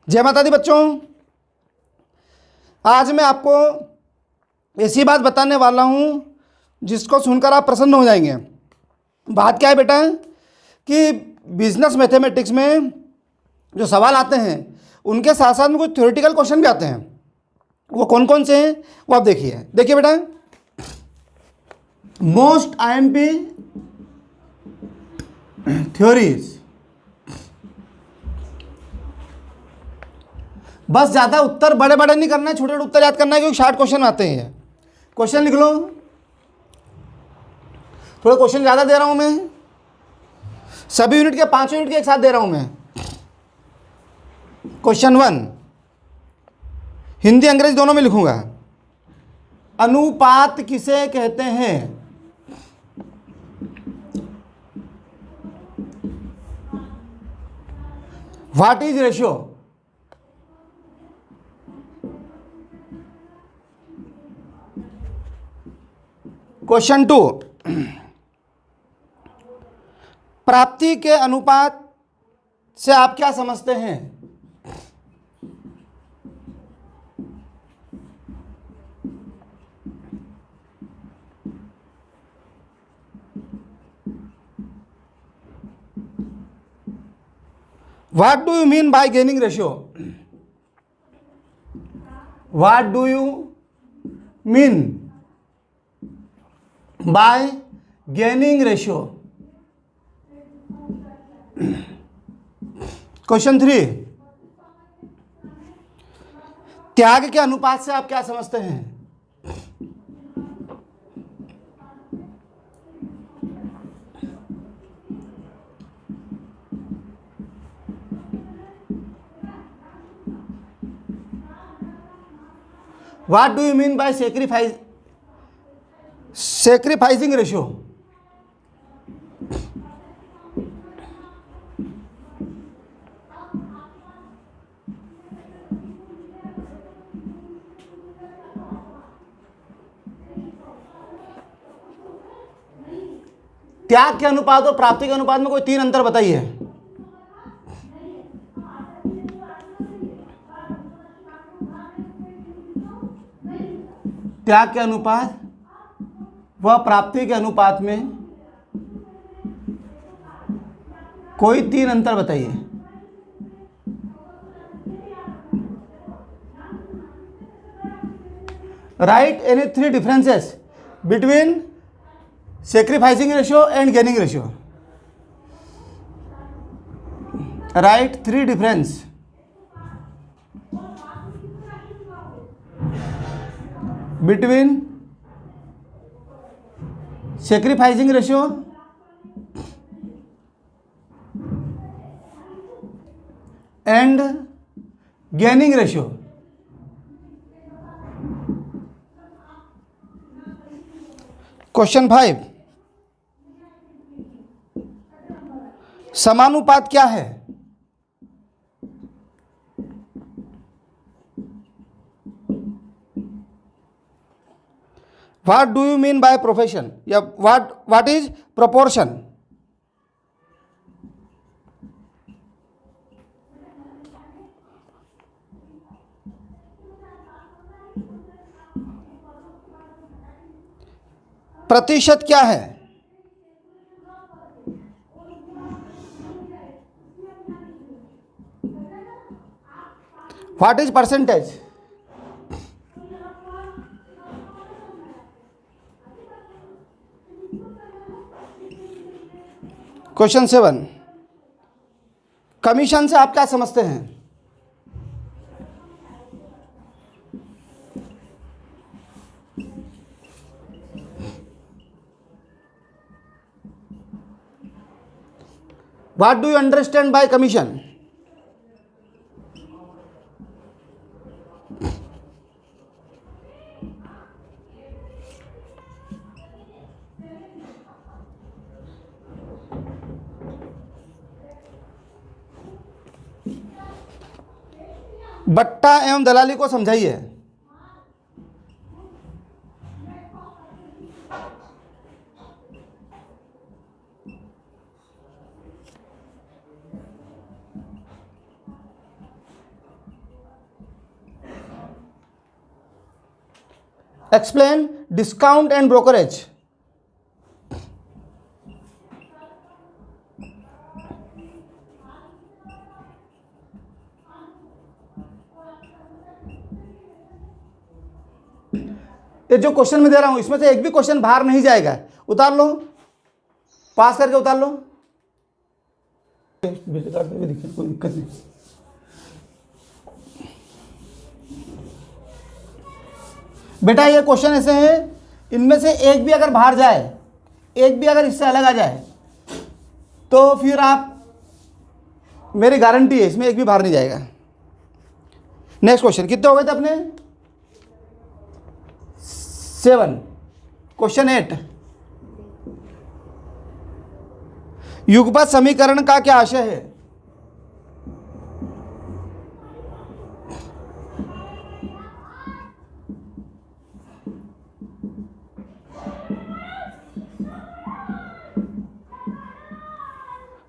जय माता दी बच्चों। आज मैं आपको ऐसी बात बताने वाला हूँ जिसको सुनकर आप प्रसन्न हो जाएंगे। बात क्या है बेटा कि बिजनेस मैथमेटिक्स में जो सवाल आते हैं उनके साथ साथ में कुछ थ्योरेटिकल क्वेश्चन भी आते हैं। वो कौन कौन से हैं वो आप देखिए बेटा। मोस्ट आईएमपी थ्योरीज, बस ज़्यादा उत्तर बड़े बड़े नहीं करना है, छोटे छोटे उत्तर याद करना है क्योंकि शार्ट क्वेश्चन आते हैं। क्वेश्चन लिख लो, थोड़ा क्वेश्चन ज़्यादा दे रहा हूं मैं, सभी यूनिट के 5 यूनिट के एक साथ दे रहा हूं मैं। क्वेश्चन 1 हिंदी अंग्रेजी दोनों में लिखूंगा। अनुपात किसे कहते हैं? What is ratio? क्वेश्चन 2 प्राप्ति के अनुपात से आप क्या समझते हैं? What do you mean by gaining ratio? What do you mean by gaining ratio? Question 3 त्याग के अनुपात से आप क्या समझते हैं? What do you mean by sacrificing ratio? त्याग के अनुपात और प्राप्ति के अनुपात में कोई 3 अंतर बताइए। त्याग के अनुपात व प्राप्ति के अनुपात में कोई 3 अंतर बताइए। Right any 3 differences between sacrificing ratio and gaining ratio. Write 3 difference between sacrificing ratio and gaining ratio. Question 5 समानुपात क्या है? What do you mean by profession या व्हाट इज प्रोपोर्शन? प्रतिशत क्या है? What is percentage? Question 7 commission से आप क्या समझते हैं? What do you understand by commission? बट्टा एवं दलाली को समझाइए। Explain discount and brokerage. ये जो क्वेश्चन मैं दे रहा हूं इसमें से एक भी क्वेश्चन बाहर नहीं जाएगा, उतार लो, पास करके उतार लो, कोई दिक्कत नहीं। बेटा ये क्वेश्चन ऐसे हैं, इनमें से एक भी अगर बाहर जाए, एक भी अगर इससे अलग आ जाए तो फिर आप, मेरी गारंटी है इसमें एक भी बाहर नहीं जाएगा। नेक्स्ट क्वेश्चन, कितने हो गए थे अपने? 7। क्वेश्चन 8, युगपत समीकरण का क्या आशय है?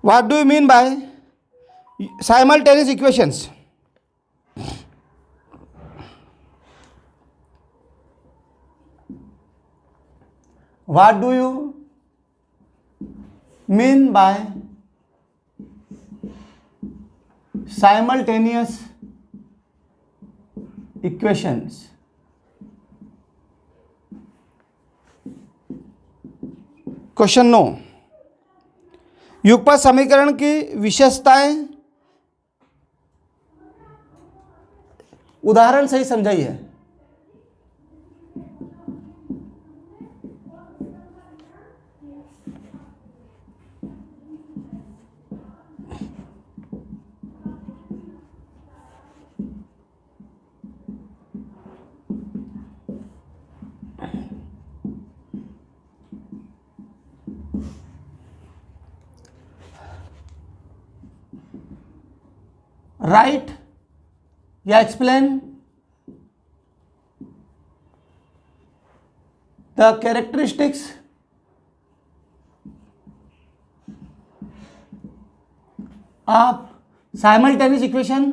What do you mean by simultaneous equations? What do you mean by simultaneous equations? Question 9, युगपत समीकरण की विशेषताएं उदाहरण से ही समझाइए। राइट या explain the characteristics of simultaneous equation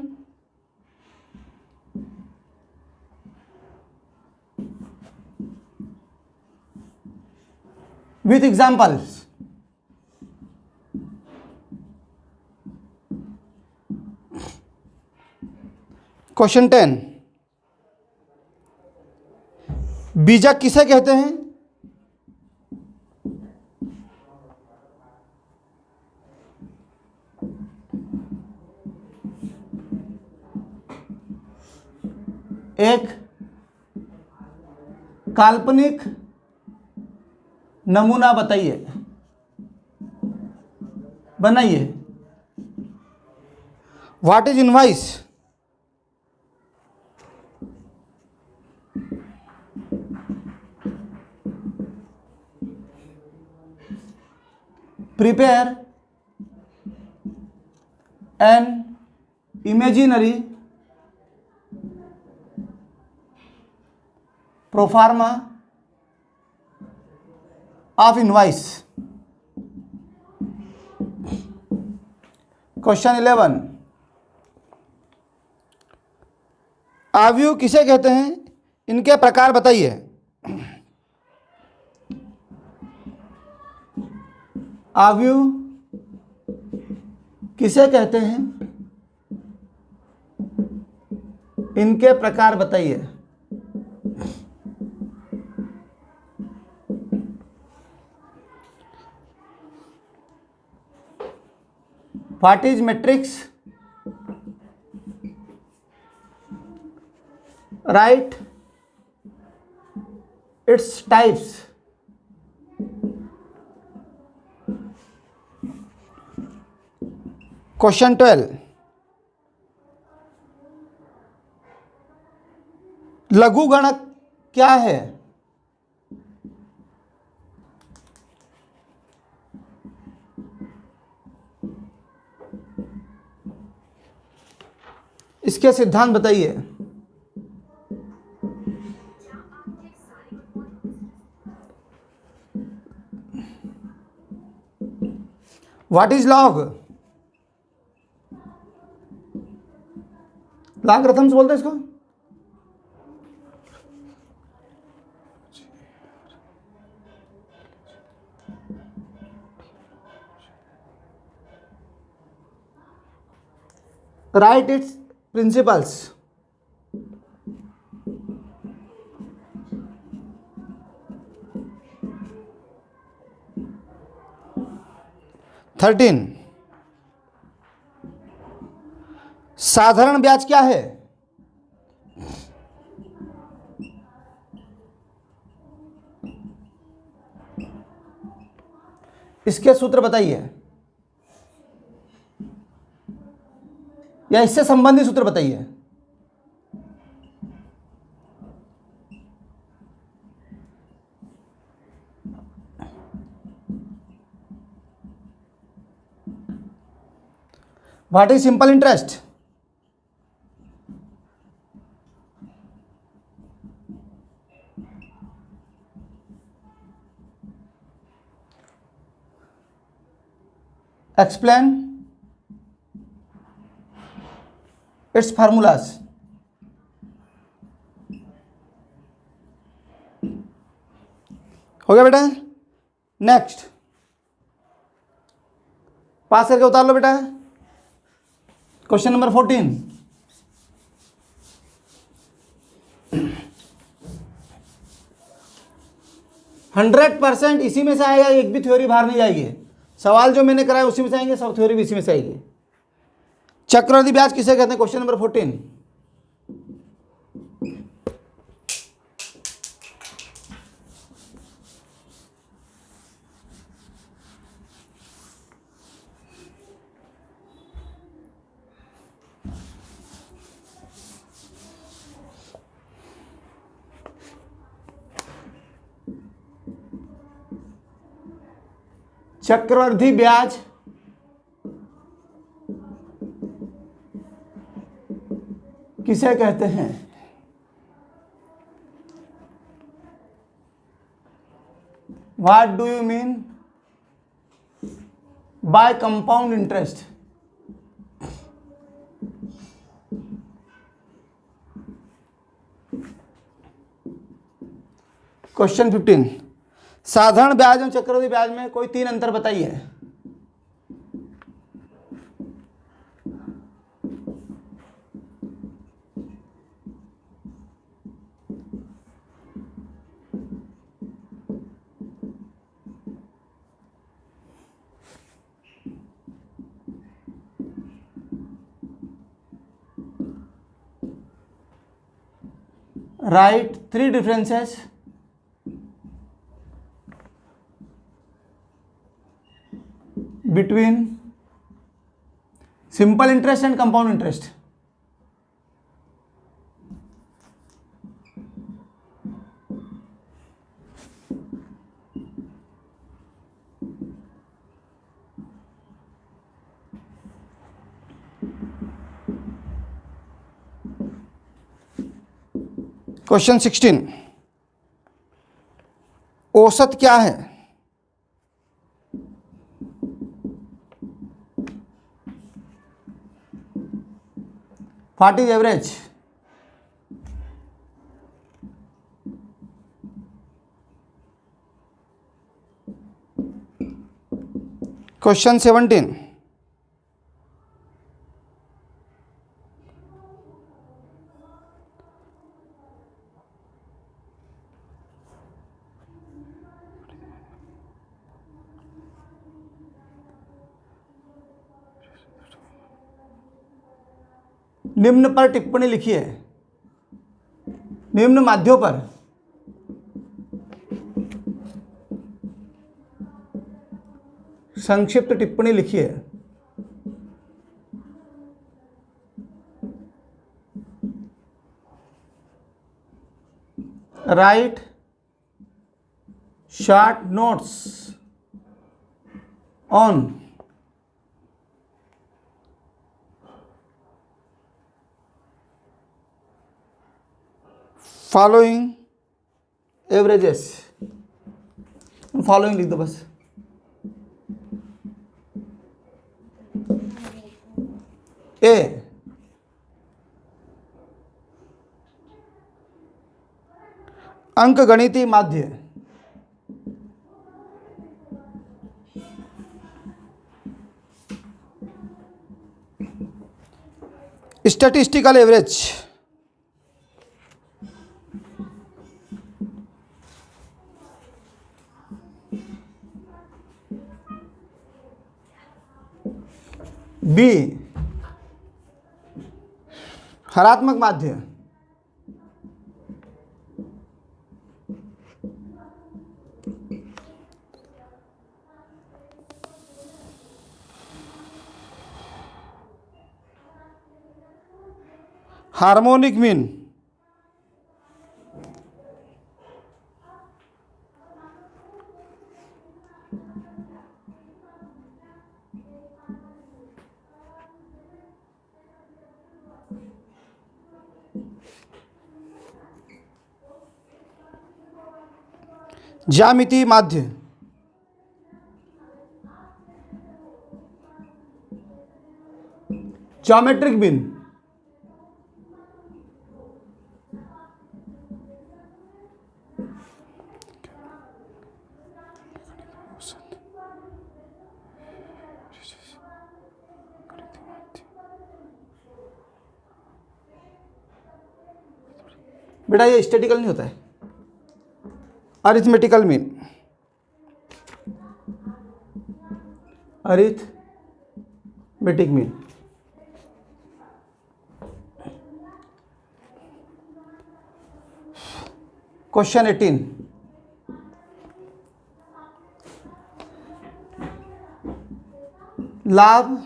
with examples. Question 10, बीजक किसे कहते हैं? एक काल्पनिक नमूना बताइए, बनाइए। What is invoice? Prepare an imaginary proforma of invoice. Question 11, आव्यूह किसे कहते हैं? इनके प्रकार बताइए। आव्यूह किसे कहते हैं? इनके प्रकार बताइए। What is matrix? Right its types. Question 12, लघुगणक क्या है? इसके सिद्धांत बताइए। What is log? लॉगरिथम्स बोलते हैं इसको। Right it's principles. थर्टीन, साधारण ब्याज क्या है? इसके सूत्र बताइए, या इससे संबंधित सूत्र बताइए। What is simple interest? Explain it's formulas. हो गया बेटा? नेक्स्ट, पास करके उतार लो बेटा। क्वेश्चन नंबर 14, 100% इसी में से आएगा, एक भी थ्योरी बाहर नहीं जाएगी। सवाल जो मैंने कराया उसी में से आएंगे, सब थ्योरी भी इसी में से आएगी। चक्रवृद्धि ब्याज किसे कहते हैं? क्वेश्चन नंबर 14, चक्रवृद्धि ब्याज किसे कहते हैं? What do you mean by compound interest? Question 15, साधारण ब्याज और चक्रवृद्धि ब्याज में कोई 3 अंतर बताइए। Right 3 differences between simple interest and compound interest. Question 16, औसत क्या है? What is average? क्वेश्चन 17, निम्न पर टिप्पणी लिखिए। निम्न माध्यों पर संक्षिप्त टिप्पणी लिखिए। Right short notes on following averages. Following लिख दो बस। ए अंकगणितीय माध्य, स्टैटिस्टिकल एवरेज। बी हरात्मक माध्य। Harmonic mean. ज्यामितीय माध्य। Geometric mean. बेटा ये स्टैटिकल नहीं होता है, arithmetical mean. Arithmetic mean. Question 18, लाभ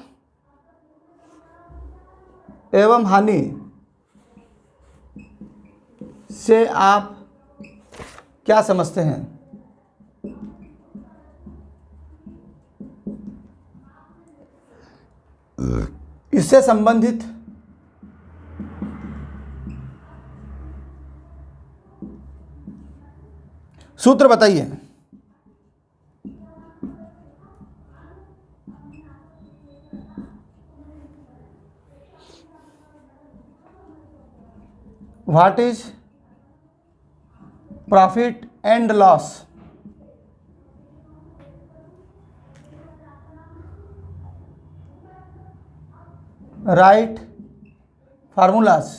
एवं हानि से आप क्या समझते हैं? इससे संबंधित सूत्र बताइए। What is profit and loss? Write formulas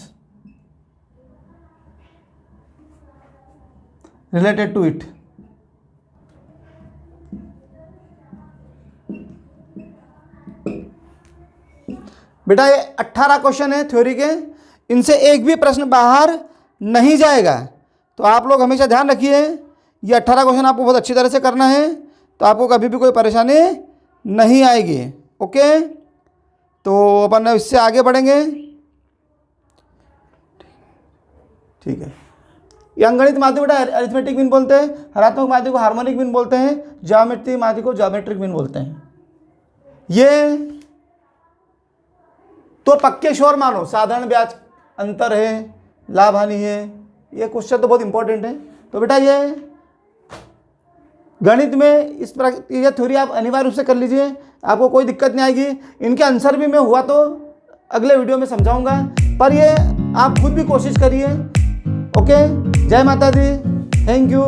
related to it. बेटा ये 18 क्वेश्चन है थ्योरी के, इनसे एक भी प्रश्न बाहर नहीं जाएगा, तो आप लोग हमेशा ध्यान रखिए ये 18 क्वेश्चन आपको बहुत अच्छी तरह से करना है, तो आपको कभी भी कोई परेशानी नहीं आएगी। ओके, तो अपन इससे आगे बढ़ेंगे। ठीक है, ये अंगणित माध्य बेटा अरिथमेटिक मीन बोलते हैं, हरात्मक माध्य को हार्मोनिक मीन बोलते हैं, ज्योमेट्रिक माध्य को ज्योमेट्रिक मीन बोलते हैं। ये तो पक्के श्योर मानो, साधारण ब्याज अंतर है, लाभ हानि है, ये क्वेश्चन तो बहुत इंपॉर्टेंट है। तो बेटा ये गणित में इस प्रकार ये थ्योरी आप अनिवार्य रूप से कर लीजिए, आपको कोई दिक्कत नहीं आएगी। इनके आंसर भी मैं हुआ तो अगले वीडियो में समझाऊंगा, पर ये आप खुद भी कोशिश करिए। ओके, जय माता दी, थैंक यू।